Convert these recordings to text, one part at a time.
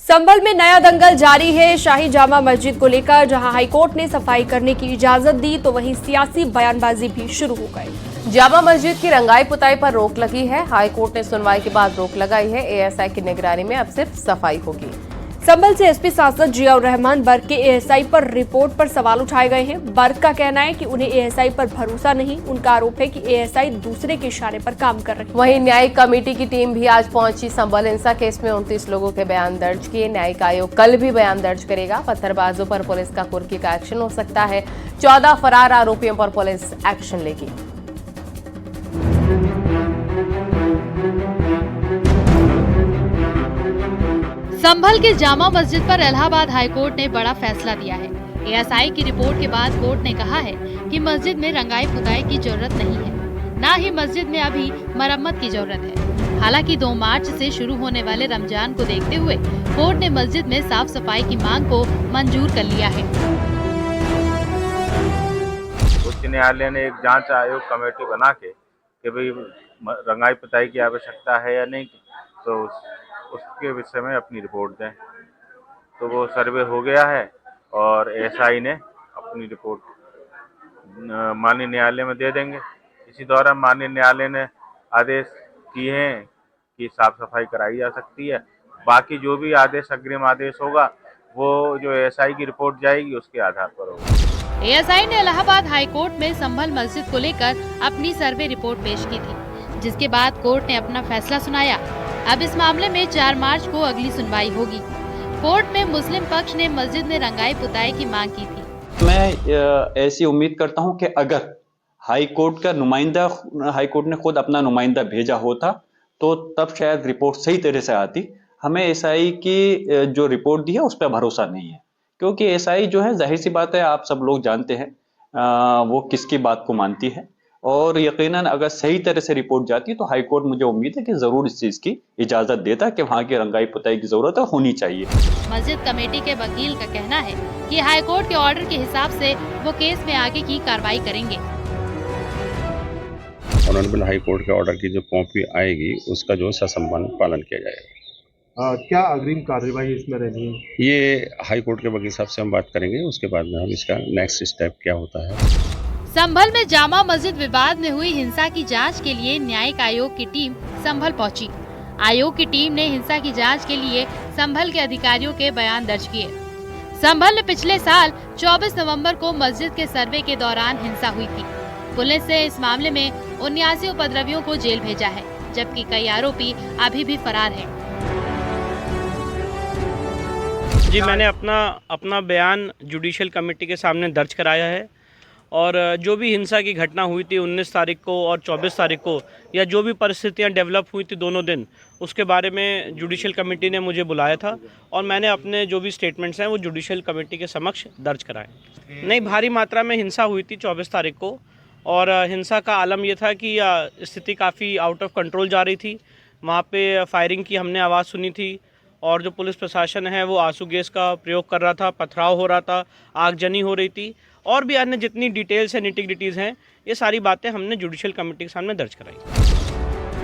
संभल में नया दंगल जारी है। शाही जामा मस्जिद को लेकर जहां हाईकोर्ट ने सफाई करने की इजाजत दी, तो वहीं सियासी बयानबाजी भी शुरू हो गई। जामा मस्जिद की रंगाई पुताई पर रोक लगी है। हाईकोर्ट ने सुनवाई के बाद रोक लगाई है। एएसआई की निगरानी में अब सिर्फ सफाई होगी। संभल से एसपी सांसद जियाउर रहमान बर्क के एएसआई पर रिपोर्ट पर सवाल उठाए गए हैं। बर्क का कहना है कि उन्हें एएसआई पर भरोसा नहीं। उनका आरोप है कि एएसआई दूसरे के इशारे पर काम कर रही है। वहीं न्यायिक कमेटी की टीम भी आज पहुंची। संभल हिंसा केस में 29 लोगों के बयान दर्ज किए। न्यायिक आयोग कल भी बयान दर्ज करेगा। पत्थरबाजों पर पुलिस का कुर्की का एक्शन हो सकता है। 14 फरार आरोपियों पर पुलिस एक्शन लेगी। संभल के जामा मस्जिद पर इलाहाबाद हाईकोर्ट ने बड़ा फैसला दिया है। एएसआई की रिपोर्ट के बाद कोर्ट ने कहा है कि मस्जिद में रंगाई पुताई की जरूरत नहीं है, न ही मस्जिद में अभी मरम्मत की जरूरत है। हालांकि 2 मार्च से शुरू होने वाले रमजान को देखते हुए कोर्ट ने मस्जिद में साफ सफाई की मांग को मंजूर कर लिया है। उच्च न्यायालय ने एक जांच आयोग कमेटी बना के कि भाई रंगाई पुताई की आवश्यकता है या नहीं, तो उसके विषय में अपनी रिपोर्ट दें। तो वो सर्वे हो गया है और एएसआई ने अपनी रिपोर्ट माननीय न्यायालय में दे देंगे। इसी दौरान माननीय न्यायालय ने आदेश किए हैं कि साफ सफाई कराई जा सकती है। बाकी जो भी आदेश अग्रिम आदेश होगा वो जो एएसआई की रिपोर्ट जाएगी उसके आधार पर होगा। एएसआई ने इलाहाबाद हाईकोर्ट में संभल मस्जिद को लेकर अपनी सर्वे रिपोर्ट पेश की थी, जिसके बाद कोर्ट ने अपना फैसला सुनाया। अब इस मामले में 4 मार्च को अगली सुनवाई होगी। कोर्ट में मुस्लिम पक्ष ने मस्जिद में रंगाई पुताई की मांग की थी। मैं ऐसी उम्मीद करता हूं कि अगर हाईकोर्ट ने खुद अपना नुमाइंदा भेजा होता तो तब शायद रिपोर्ट सही तरह से आती। हमें एएसआई की जो रिपोर्ट दी है उस पर भरोसा नहीं है, क्योंकि एएसआई जो है, जाहिर सी बात है, आप सब लोग जानते हैं वो किसकी बात को मानती है। और यकीनन अगर सही तरह से रिपोर्ट जाती तो हाईकोर्ट, मुझे उम्मीद है कि जरूर इस चीज की इजाजत देता कि वहाँ की रंगाई पुताई की जरूरत होनी चाहिए। मस्जिद कमेटी के वकील का कहना है कि हाईकोर्ट के ऑर्डर के हिसाब से वो केस में आगे की कार्रवाई करेंगे। ऑनरेबल हाईकोर्ट के ऑर्डर की जो कॉपी आएगी उसका जो ससंपन्न पालन किया जाएगा। क्या अग्रिम कार्यवाही इसमें रहनी है? ये हाईकोर्ट के वकील साहब से हम बात करेंगे, उसके बाद में हम इसका नेक्स्ट स्टेप क्या होता है। संभल में जामा मस्जिद विवाद में हुई हिंसा की जांच के लिए न्यायिक आयोग की टीम संभल पहुंची। आयोग की टीम ने हिंसा की जांच के लिए संभल के अधिकारियों के बयान दर्ज किए। संभल में पिछले साल 24 नवंबर को मस्जिद के सर्वे के दौरान हिंसा हुई थी। पुलिस ने इस मामले में 79 उपद्रवियों को जेल भेजा है, जबकि कई आरोपी अभी भी फरार हैं। जी, मैंने अपना बयान जुडिशियल कमेटी के सामने दर्ज कराया है और जो भी हिंसा की घटना हुई थी 19 तारीख को और 24 तारीख को, या जो भी परिस्थितियां डेवलप हुई थी दोनों दिन, उसके बारे में जुडिशियल कमेटी ने मुझे बुलाया था और मैंने अपने जो भी स्टेटमेंट्स हैं वो जुडिशियल कमेटी के समक्ष दर्ज कराए। नहीं, भारी मात्रा में हिंसा हुई थी 24 तारीख को और हिंसा का आलम ये था कि स्थिति काफ़ी आउट ऑफ कंट्रोल जा रही थी। वहाँ पे फायरिंग की हमने आवाज़ सुनी थी और जो पुलिस प्रशासन है वो आंसू गैस का प्रयोग कर रहा था, पथराव हो रहा था, आगजनी हो रही थी और भी अन्य जितनी डिटेल्स हैं, निटिग्रिटीज़ हैं, ये सारी बातें हमने जुडिशियल कमेटी के सामने दर्ज कराई।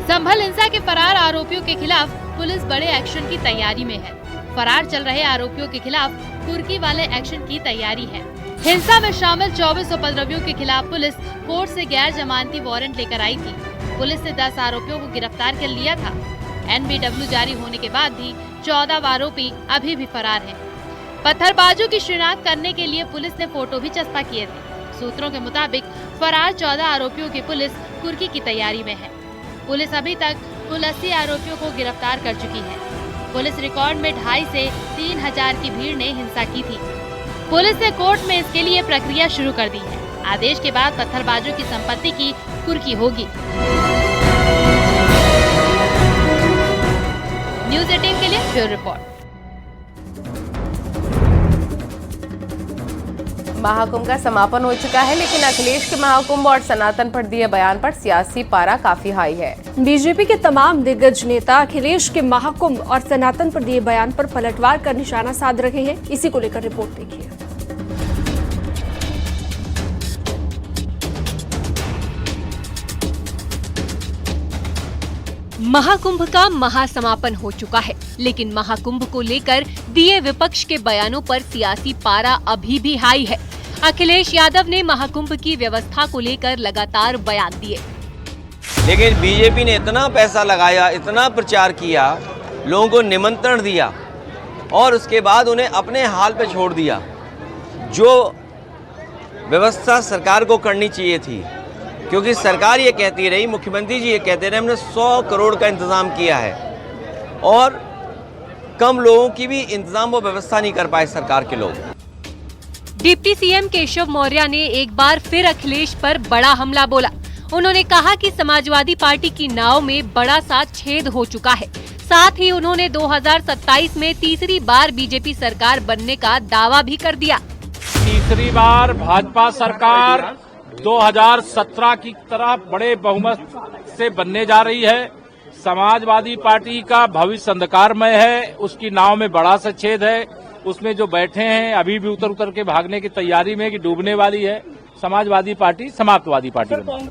संभल हिंसा के फरार आरोपियों के खिलाफ पुलिस बड़े एक्शन की तैयारी में है। फरार चल रहे आरोपियों के खिलाफ कुर्की वाले एक्शन की तैयारी है। हिंसा में शामिल 24 उपद्रवियों के खिलाफ पुलिस कोर्ट से गैर जमानती वारंट लेकर आई थी। पुलिस ने 10 आरोपियों को गिरफ्तार कर लिया था। NBW जारी होने के बाद भी 14 आरोपी अभी भी फरार हैं। पत्थरबाजों की शिनाख्त करने के लिए पुलिस ने फोटो भी चस्पा किए थे। सूत्रों के मुताबिक फरार 14 आरोपियों की पुलिस कुर्की की तैयारी में है। पुलिस अभी तक कुल 80 आरोपियों को गिरफ्तार कर चुकी है। पुलिस रिकॉर्ड में 2,500 से 3,000 की भीड़ ने हिंसा की थी। पुलिस ने कोर्ट में इसके लिए प्रक्रिया शुरू कर दी है। आदेश के बाद पत्थरबाजों की संपत्ति की कुर्की होगी। न्यूज़ 18 के लिए ब्यूरो रिपोर्ट। महाकुंभ का समापन हो चुका है, लेकिन अखिलेश के महाकुंभ और सनातन पर दिए बयान पर सियासी पारा काफी हाई है। बीजेपी के तमाम दिग्गज नेता अखिलेश के महाकुंभ और सनातन पर दिए बयान पर पलटवार का निशाना साध रहे हैं। इसी को लेकर रिपोर्ट देखिए। महाकुंभ का महासमापन हो चुका है, लेकिन महाकुंभ को लेकर दिए विपक्ष के बयानों पर सियासी पारा अभी भी हाई है। अखिलेश यादव ने महाकुंभ की व्यवस्था को लेकर लगातार बयान दिए। लेकिन बीजेपी ने इतना पैसा लगाया, इतना प्रचार किया, लोगों को निमंत्रण दिया और उसके बाद उन्हें अपने हाल पे छोड़ दिया। जो व्यवस्था सरकार को करनी चाहिए थी, क्योंकि सरकार ये कहती रही, मुख्यमंत्री जी ये कहते रहे, हमने 100 करोड़ का इंतजाम किया है और कम लोगों की भी इंतजाम व व्यवस्था नहीं कर पाए सरकार के लोग। डिप्टी सीएम केशव मौर्य ने एक बार फिर अखिलेश पर बड़ा हमला बोला। उन्होंने कहा कि समाजवादी पार्टी की नाव में बड़ा सा छेद हो चुका है। साथ ही उन्होंने 2027 में तीसरी बार बीजेपी सरकार बनने का दावा भी कर दिया। तीसरी बार भाजपा सरकार 2017 की तरह बड़े बहुमत से बनने जा रही है। समाजवादी पार्टी का भविष्य अंधकारमय है, उसकी नाव में बड़ा सा छेद है। उसमें जो बैठे हैं अभी भी उतर के भागने की तैयारी में कि डूबने वाली है। समाजवादी पार्टी समाप्तवादी पार्टी बनी।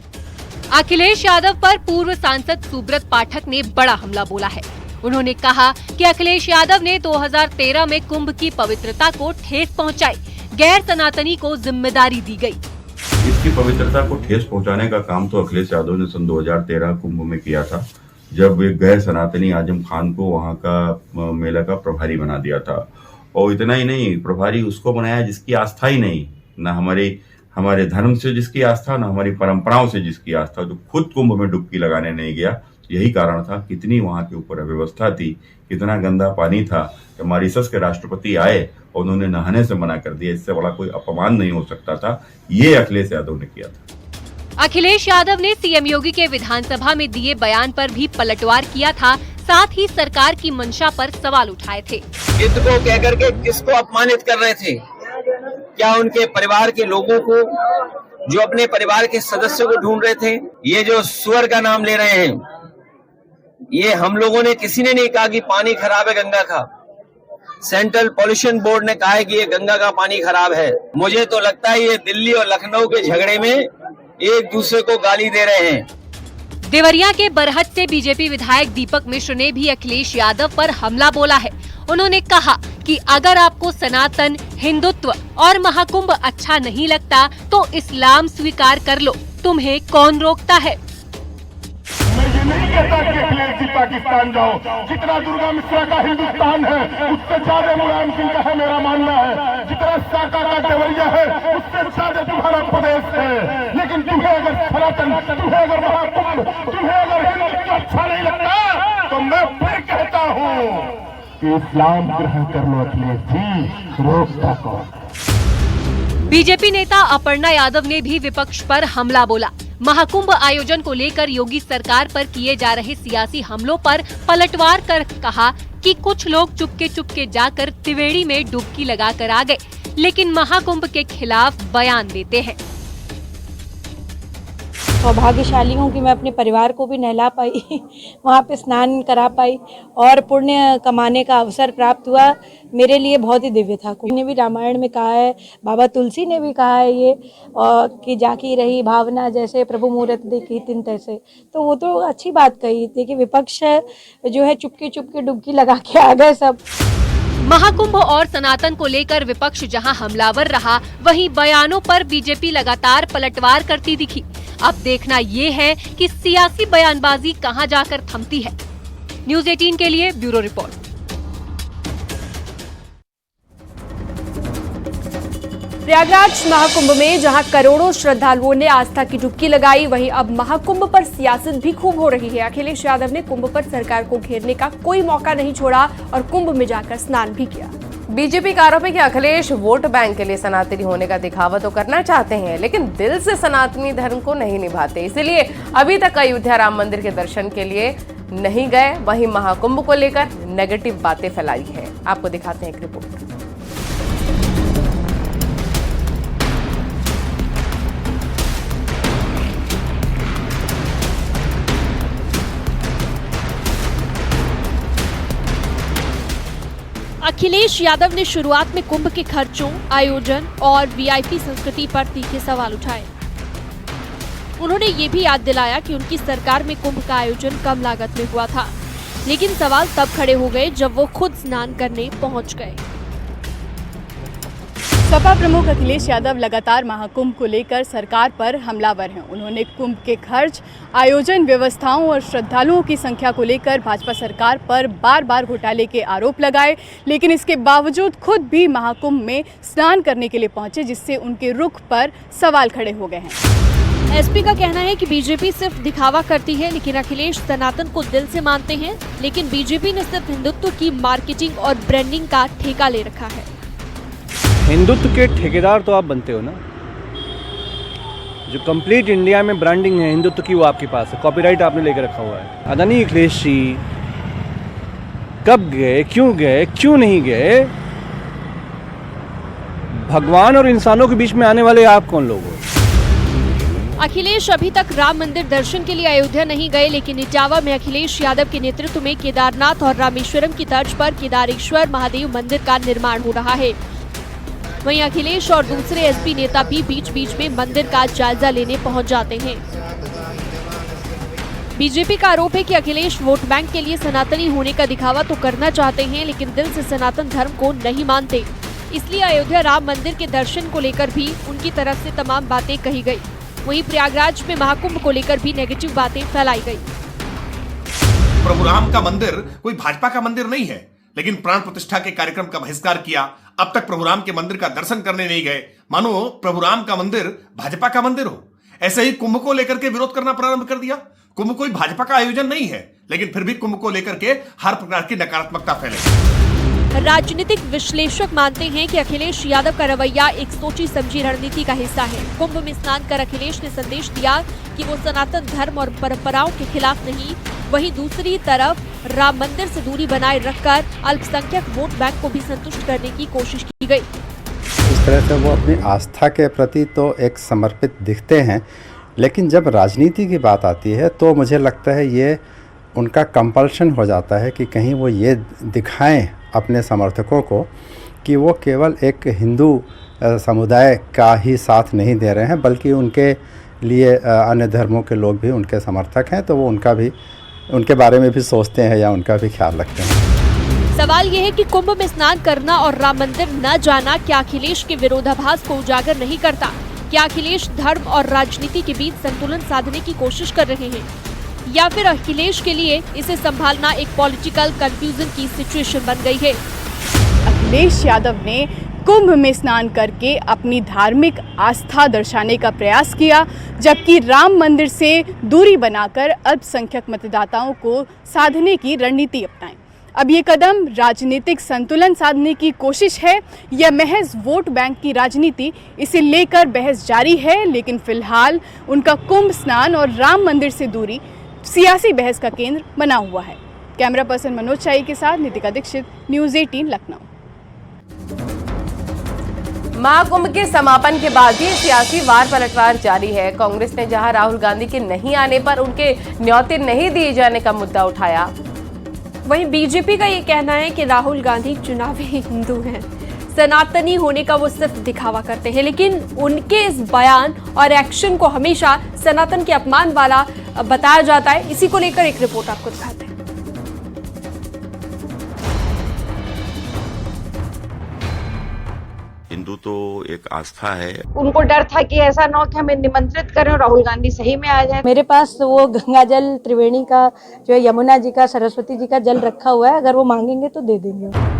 अखिलेश यादव पर पूर्व सांसद सुब्रत पाठक ने बड़ा हमला बोला है। उन्होंने कहा कि अखिलेश यादव ने 2013 में कुंभ की पवित्रता को ठेस पहुंचाई, गैर सनातनी को जिम्मेदारी दी गई। इसकी पवित्रता को ठेस पहुंचाने का काम तो अखिलेश यादव ने सन 2013 कुंभ में किया था, जब एक गैर सनातनी आजम खान को वहां का मेला का प्रभारी बना दिया था। और इतना ही नहीं, प्रभारी उसको बनाया जिसकी आस्था ही नहीं, न हमारे धर्म से जिसकी आस्था, न हमारी परंपराओं से जिसकी आस्था, जो खुद कुंभ में डुबकी लगाने नहीं गया। यही कारण था, कितनी वहां के ऊपर अव्यवस्था थी, कितना गंदा पानी था कि मॉरिशस के राष्ट्रपति आए और उन्होंने नहाने से मना कर दिया। इससे बड़ा कोई अपमान नहीं हो सकता था। ये अखिलेश यादव ने किया था। अखिलेश यादव ने सीएम योगी के विधानसभा में दिए बयान पर भी पलटवार किया था, साथ ही सरकार की मंशा पर सवाल उठाए थे। हित को कहकर के किसको अपमानित कर रहे थे? क्या उनके परिवार के लोगों को, जो अपने परिवार के सदस्यों को ढूंढ रहे थे? ये जो सुअर का नाम ले रहे हैं, ये हम लोगों ने किसी ने नहीं कहा कि पानी खराब है गंगा का। सेंट्रल पॉल्यूशन बोर्ड ने कहा है कि ये गंगा का पानी खराब है। मुझे तो लगता है ये दिल्ली और लखनऊ के झगड़े में एक दूसरे को गाली दे रहे हैं। देवरिया के बरहट से बीजेपी विधायक दीपक मिश्र ने भी अखिलेश यादव पर हमला बोला है। उन्होंने कहा कि अगर आपको सनातन, हिंदुत्व और महाकुंभ अच्छा नहीं लगता तो इस्लाम स्वीकार कर लो, तुम्हें कौन रोकता है? मैं ये नहीं कहता कि अखिलेश जी पाकिस्तान जाओ। जितना दुर्गा मिश्रा का हिंदुस्तान है, उससे ज्यादा मुलायम सिंह का है, मेरा मानना है। जितना साका का देवरिया है, उससे ज्यादा तुम्हारा प्रदेश है। लेकिन तुम्हें अगर सनातन, तुम्हें अगर महाकुंभ, तुम्हें अगर हिंदुत्व अच्छा नहीं लगता, तो मैं फिर कहता हूँ कि इस्लाम ग्रहण कर लो अखिलेश जी, रोकता कौन? बीजेपी नेता अपर्णा यादव ने भी विपक्ष पर हमला बोला। महाकुंभ आयोजन को लेकर योगी सरकार पर किए जा रहे सियासी हमलों पर पलटवार कर कहा कि कुछ लोग चुपके जाकर त्रिवेणी में डुबकी लगाकर आ गए, लेकिन महाकुंभ के खिलाफ बयान देते हैं। सौभाग्यशाली हूँ कि मैं अपने परिवार को भी नहला पाई, वहाँ पे स्नान करा पाई और पुण्य कमाने का अवसर प्राप्त हुआ। मेरे लिए बहुत ही दिव्य था। कोई ने भी रामायण में कहा है, बाबा तुलसी ने भी कहा है ये कि जाकी रही भावना जैसे प्रभु मूरत देखी तिन तैसे। तो वो तो अच्छी बात कही थी कि विपक्ष जो है चुपके डुबकी लगा के आ गए सब। महाकुंभ और सनातन को लेकर विपक्ष जहां हमलावर रहा, वहीं बयानों पर बीजेपी लगातार पलटवार करती दिखी। अब देखना ये है कि सियासी बयानबाजी कहां जाकर थमती है। न्यूज़ 18 के लिए ब्यूरो रिपोर्ट। प्रयागराज महाकुंभ में जहां करोड़ों श्रद्धालुओं ने आस्था की डुबकी लगाई, वहीं अब महाकुंभ पर सियासत भी खूब हो रही है। अखिलेश यादव ने कुंभ पर सरकार को घेरने का कोई मौका नहीं छोड़ा और कुंभ में जाकर स्नान भी किया। बीजेपी का आरोप है कि अखिलेश वोट बैंक के लिए सनातनी होने का दिखावा तो करना चाहते हैं, लेकिन दिल से सनातनी धर्म को नहीं निभाते। इसीलिए अभी तक अयोध्या राम मंदिर के दर्शन के लिए नहीं गए। वहीं महाकुंभ को लेकर नेगेटिव बातें फैलाई है। आपको दिखाते हैं एक रिपोर्ट। अखिलेश यादव ने शुरुआत में कुंभ के खर्चों, आयोजन और वीआईपी संस्कृति पर तीखे सवाल उठाए। उन्होंने ये भी याद दिलाया कि उनकी सरकार में कुंभ का आयोजन कम लागत में हुआ था, लेकिन सवाल तब खड़े हो गए जब वो खुद स्नान करने पहुंच गए। सपा प्रमुख अखिलेश यादव लगातार महाकुंभ को लेकर सरकार पर हमलावर हैं। उन्होंने कुंभ के खर्च, आयोजन व्यवस्थाओं और श्रद्धालुओं की संख्या को लेकर भाजपा सरकार पर बार बार घोटाले के आरोप लगाए, लेकिन इसके बावजूद खुद भी महाकुंभ में स्नान करने के लिए पहुंचे, जिससे उनके रुख पर सवाल खड़े हो गए हैं। एसपी का कहना है कि बीजेपी सिर्फ दिखावा करती है, लेकिन अखिलेश सनातन को दिल से मानते हैं। लेकिन बीजेपी ने सिर्फ हिंदुत्व की मार्केटिंग और ब्रांडिंग का ठेका ले रखा है। हिंदुत्व के ठेकेदार तो आप बनते हो ना। जो कंप्लीट इंडिया में ब्रांडिंग है हिंदुत्व की, वो आपके पास है, कॉपीराइट आपने लेकर रखा हुआ है। अदानी अखिलेश जी कब गए, क्यों नहीं गए? भगवान और इंसानों के बीच में आने वाले आप कौन लोग हो? अखिलेश अभी तक राम मंदिर दर्शन के लिए अयोध्या नहीं गए, लेकिन इटावा में अखिलेश यादव के नेतृत्व में केदारनाथ और रामेश्वरम की तर्ज पर केदारेश्वर महादेव मंदिर का निर्माण हो रहा है। वहीं अखिलेश और दूसरे एसपी नेता भी बीच बीच में मंदिर का जायजा लेने पहुंच जाते हैं। बीजेपी का आरोप है कि अखिलेश वोट बैंक के लिए सनातनी होने का दिखावा तो करना चाहते हैं, लेकिन दिल से सनातन धर्म को नहीं मानते। इसलिए अयोध्या राम मंदिर के दर्शन को लेकर भी उनकी तरफ से तमाम बातें कही गई। वहीं प्रयागराज में महाकुंभ को लेकर भी नेगेटिव बातें फैलाई गई। प्रभु राम का मंदिर कोई भाजपा का मंदिर नहीं है, लेकिन प्राण प्रतिष्ठा के कार्यक्रम का बहिष्कार किया। अब तक प्रभु राम के मंदिर का दर्शन करने नहीं गए, मानो प्रभु राम का मंदिर भाजपा का मंदिर हो। ऐसे ही कुंभ को लेकर के विरोध करना प्रारंभ कर दिया। कुंभ कोई भाजपा का आयोजन नहीं है, लेकिन फिर भी कुंभ को लेकर के हर प्रकार की नकारात्मकता फैले। राजनीतिक विश्लेषक मानते हैं कि अखिलेश यादव का रवैया एक सोची समझी रणनीति का हिस्सा है। कुंभ में स्नान कर अखिलेश ने संदेश दिया कि वो सनातन धर्म और परंपराओं के खिलाफ नहीं, वहीं दूसरी तरफ राम मंदिर से दूरी बनाए रखकर अल्पसंख्यक वोट बैंक को भी संतुष्ट करने की कोशिश की गई। इस तरह से वो अपनी आस्था के प्रति तो एक समर्पित दिखते हैं, लेकिन जब राजनीति की बात आती है तो मुझे लगता है ये उनका कंपल्शन हो जाता है कि कहीं वो ये दिखाएं अपने समर्थकों को कि वो केवल एक हिंदू समुदाय का ही साथ नहीं दे रहे हैं, बल्कि उनके लिए अन्य धर्मों के लोग भी उनके समर्थक हैं, तो वो उनके बारे में भी सोचते हैं या उनका भी ख्याल रखते हैं। सवाल ये है कि कुंभ में स्नान करना और राम मंदिर न जाना क्या अखिलेश के विरोधाभास को उजागर नहीं करता? क्या अखिलेश धर्म और राजनीति के बीच संतुलन साधने की कोशिश कर रहे हैं, या फिर अखिलेश के लिए इसे संभालना एक पॉलिटिकल कंफ्यूजन की सिचुएशन बन गई है? अखिलेश यादव ने कुंभ में स्नान करके अपनी धार्मिक आस्था दर्शाने का प्रयास किया, जबकि राम मंदिर से दूरी बनाकर अल्पसंख्यक मतदाताओं को साधने की रणनीति अपनाएं। अब ये कदम राजनीतिक संतुलन साधने की कोशिश है या महज वोट बैंक की राजनीति, इसे लेकर बहस जारी है। लेकिन फिलहाल उनका कुंभ स्नान और राम मंदिर से दूरी सियासी बहस का केंद्र बना हुआ है। कैमरा पर्सन मनोज चाई के साथ नितिका दीक्षित, न्यूज़ 18 लखनऊ। महाकुंभ के समापन के बाद भी सियासी वार पलटवार जारी है। कांग्रेस ने जहां राहुल गांधी के नहीं आने पर उनके न्योते नहीं दिए जाने का मुद्दा उठाया, वहीं बीजेपी का ये कहना है कि राहुल गांधी चुनावी हिंदू हैं, सनातनी होने का वो सिर्फ दिखावा करते हैं। लेकिन उनके इस बयान और एक्शन को हमेशा सनातन के अपमान वाला बताया जाता है। इसी को लेकर एक रिपोर्ट आपको दिखाते हैं। हिंदू तो एक आस्था है। उनको डर था कि ऐसा न हो कि हमें निमंत्रित करें और राहुल गांधी सही में आ जाए। मेरे पास वो गंगा जल, त्रिवेणी का, जो यमुना जी का, सरस्वती जी का जल रखा हुआ है, अगर वो मांगेंगे तो दे देंगे।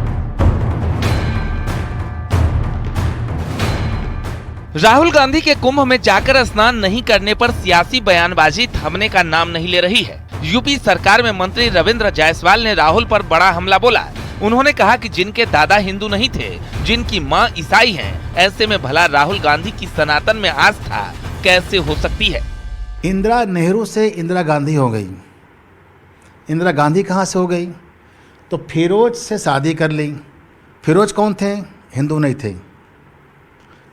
राहुल गांधी के कुंभ में जाकर स्नान नहीं करने पर सियासी बयानबाजी थमने का नाम नहीं ले रही है। यूपी सरकार में मंत्री रविंद्र जायसवाल ने राहुल पर बड़ा हमला बोला। उन्होंने कहा कि जिनके दादा हिंदू नहीं थे, जिनकी मां ईसाई हैं, ऐसे में भला राहुल गांधी की सनातन में आस्था कैसे हो सकती है? इंदिरा नेहरू से इंदिरा गांधी हो गई। इंदिरा गांधी कहाँ से हो गई? तो फिरोज से शादी कर ली। फिरोज कौन थे? हिंदू नहीं थे।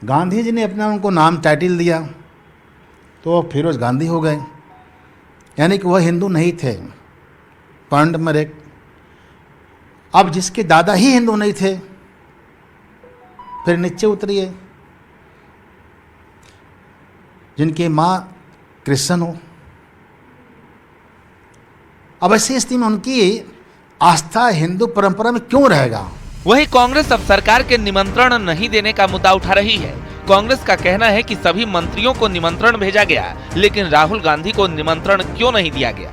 गांधी जी ने अपना उनको नाम टाइटल दिया तो फिरोज गांधी हो गए, यानी कि वह हिंदू नहीं थे। Point number 1। अब जिसके दादा ही हिंदू नहीं थे, फिर नीचे उतरिए, जिनकी माँ क्रिश्चियन हो। अब ऐसी स्थिति में उनकी आस्था हिंदू परंपरा में क्यों रहेगा? वहीं कांग्रेस अब सरकार के निमंत्रण नहीं देने का मुद्दा उठा रही है। कांग्रेस का कहना है कि सभी मंत्रियों को निमंत्रण भेजा गया, लेकिन राहुल गांधी को निमंत्रण क्यों नहीं दिया गया?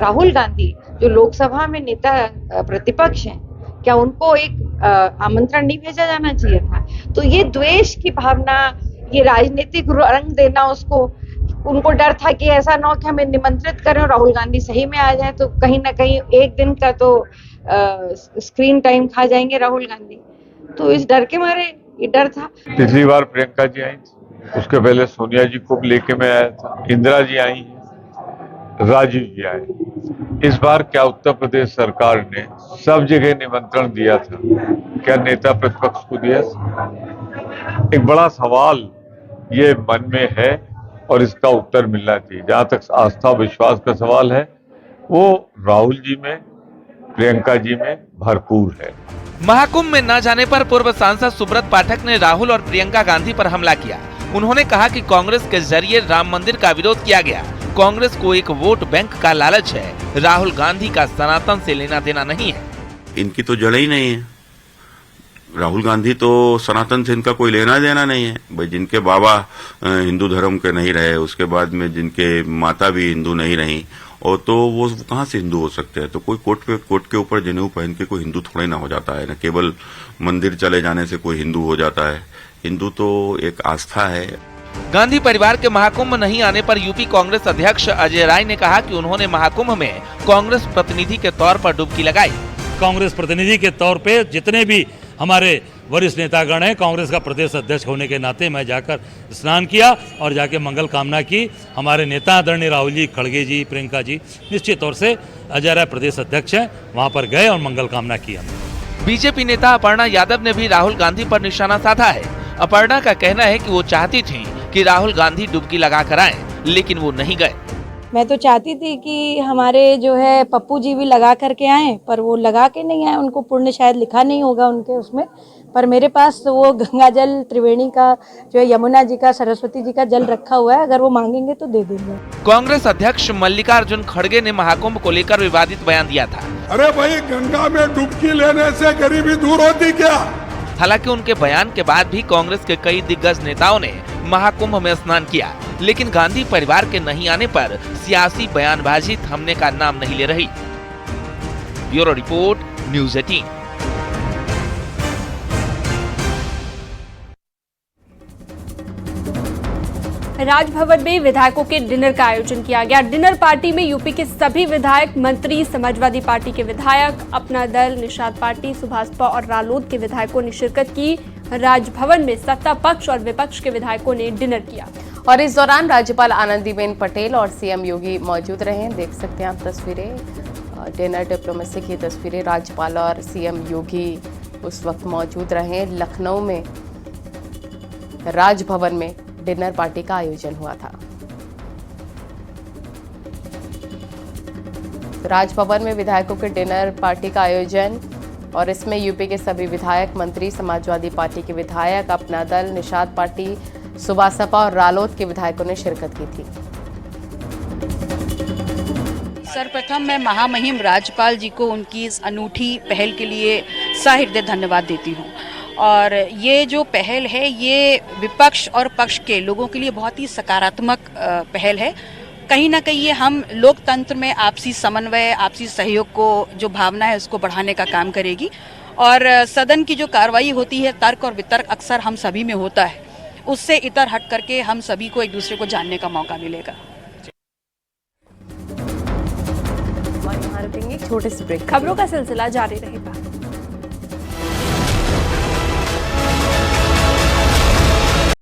राहुल गांधी जो लोकसभा में नेता प्रतिपक्ष हैं, क्या उनको एक आमंत्रण नहीं भेजा जाना चाहिए था? तो ये द्वेष की भावना, ये राजनीतिक रंग देना उसको, उनको डर था कि ऐसा ना हो कि हमें निमंत्रित करें और राहुल गांधी सही में आ जाए तो कहीं ना कहीं एक दिन का तो स्क्रीन टाइम खा जाएंगे राहुल गांधी। तो इस डर के मारे ये डर था। पिछली बार प्रियंका जी आई थी, उसके पहले सोनिया जी को लेके मैं आया था, इंदिरा जी आई हैं, राजीव जी आए। इस बार क्या उत्तर प्रदेश सरकार ने सब जगह निमंत्रण दिया था? क्या नेता प्रतिपक्ष को दिया? एक बड़ा सवाल ये मन में है और इसका उत्तर मिलना चाहिए। जहां तक आस्था विश्वास का सवाल है, वो राहुल जी में, प्रियंका जी में भरपूर है। महाकुंभ में न जाने पर पूर्व सांसद सुब्रत पाठक ने राहुल और प्रियंका गांधी पर हमला किया। उन्होंने कहा कि कांग्रेस के जरिए राम मंदिर का विरोध किया गया। कांग्रेस को एक वोट बैंक का लालच है, राहुल गांधी का सनातन से लेना देना नहीं है। इनकी तो जड़ ही नहीं है। राहुल गांधी तो सनातन से इनका कोई लेना देना नहीं है। भाई जिनके बाबा हिंदू धर्म के नहीं रहे, उसके बाद में जिनके माता भी हिंदू नहीं रही, और तो वो कहाँ से हिंदू हो सकते हैं? तो कोई कोट के ऊपर जनेऊ पहन के कोई हिंदू थोड़ा ही ना हो जाता है। न केवल मंदिर चले जाने से कोई हिंदू हो जाता है। हिंदू तो एक आस्था है। गांधी परिवार के महाकुंभ नहीं आने पर यूपी कांग्रेस अध्यक्ष अजय राय ने कहा कि उन्होंने महाकुंभ में कांग्रेस प्रतिनिधि के तौर पर डुबकी लगाई। कांग्रेस प्रतिनिधि के तौर पे जितने भी हमारे वरिष्ठ नेतागण हैं, कांग्रेस का प्रदेश अध्यक्ष होने के नाते मैं जाकर स्नान किया और जाके मंगल कामना की। हमारे नेता आदरणीय राहुल जी, खड़गे जी, प्रियंका जी निश्चित तौर से अजय राय प्रदेश अध्यक्ष हैं, वहां पर गए और मंगल कामना की हमने। बीजेपी नेता अपर्णा यादव ने भी राहुल गांधी पर निशाना साधा है। अपर्णा का कहना है कि वो चाहती थी कि राहुल गांधी डुबकी लगा कर आए, लेकिन वो नहीं गए। मैं तो चाहती थी कि हमारे जो है पप्पू जी भी लगा करके आए, पर वो लगा के नहीं आए। उनको पुण्य शायद लिखा नहीं होगा उनके उसमें, पर मेरे पास वो गंगा जल त्रिवेणी का, जो है यमुना जी का, सरस्वती जी का जल रखा हुआ है। अगर वो मांगेंगे तो दे देंगे। कांग्रेस अध्यक्ष मल्लिकार्जुन खड़गे ने महाकुंभ को लेकर विवादित बयान दिया था। अरे भाई, गंगा में डुबकी लेने से गरीबी दूर होती क्या? हालांकि उनके बयान के बाद भी कांग्रेस के कई दिग्गज नेताओं ने महाकुंभ में स्नान किया, लेकिन गांधी परिवार के नहीं आने पर सियासी बयानबाजी थमने का नाम नहीं ले रही। Bureau report, news 18। राजभवन में विधायकों के डिनर का आयोजन किया गया। डिनर पार्टी में यूपी के सभी विधायक, मंत्री, समाजवादी पार्टी के विधायक, अपना दल, निषाद पार्टी, सुभाषपा और रालोद के विधायकों ने शिरकत की। राजभवन में सत्ता पक्ष और विपक्ष के विधायकों ने डिनर किया और इस दौरान राज्यपाल आनंदीबेन पटेल और सीएम योगी मौजूद रहे। देख सकते हैं आप तस्वीरें, डिनर डिप्लोमेसी की तस्वीरें। राज्यपाल और सीएम योगी उस वक्त मौजूद रहे। लखनऊ में राजभवन में डिनर पार्टी का आयोजन हुआ था। राजभवन में विधायकों के डिनर पार्टी का आयोजन, और इसमें यूपी के सभी विधायक, मंत्री, समाजवादी पार्टी के विधायक, अपना दल, निषाद पार्टी, सुभाषपा और रालोद के विधायकों ने शिरकत की थी। सर्वप्रथम मैं महामहिम राज्यपाल जी को उनकी इस अनूठी पहल के लिए सहृदय धन्यवाद देती हूँ। और ये जो पहल है, ये विपक्ष और पक्ष के लोगों के लिए बहुत ही सकारात्मक पहल है। कहीं ना कहीं ये हम लोकतंत्र में आपसी समन्वय, आपसी सहयोग को जो भावना है उसको बढ़ाने का काम करेगी। और सदन की जो कार्रवाई होती है, तर्क और वितर्क अक्सर हम सभी में होता है, उससे इतर हट करके हम सभी को एक दूसरे को जानने का मौका मिलेगा। छोटे से ब्रेक, खबरों का सिलसिला जारी रहेगा।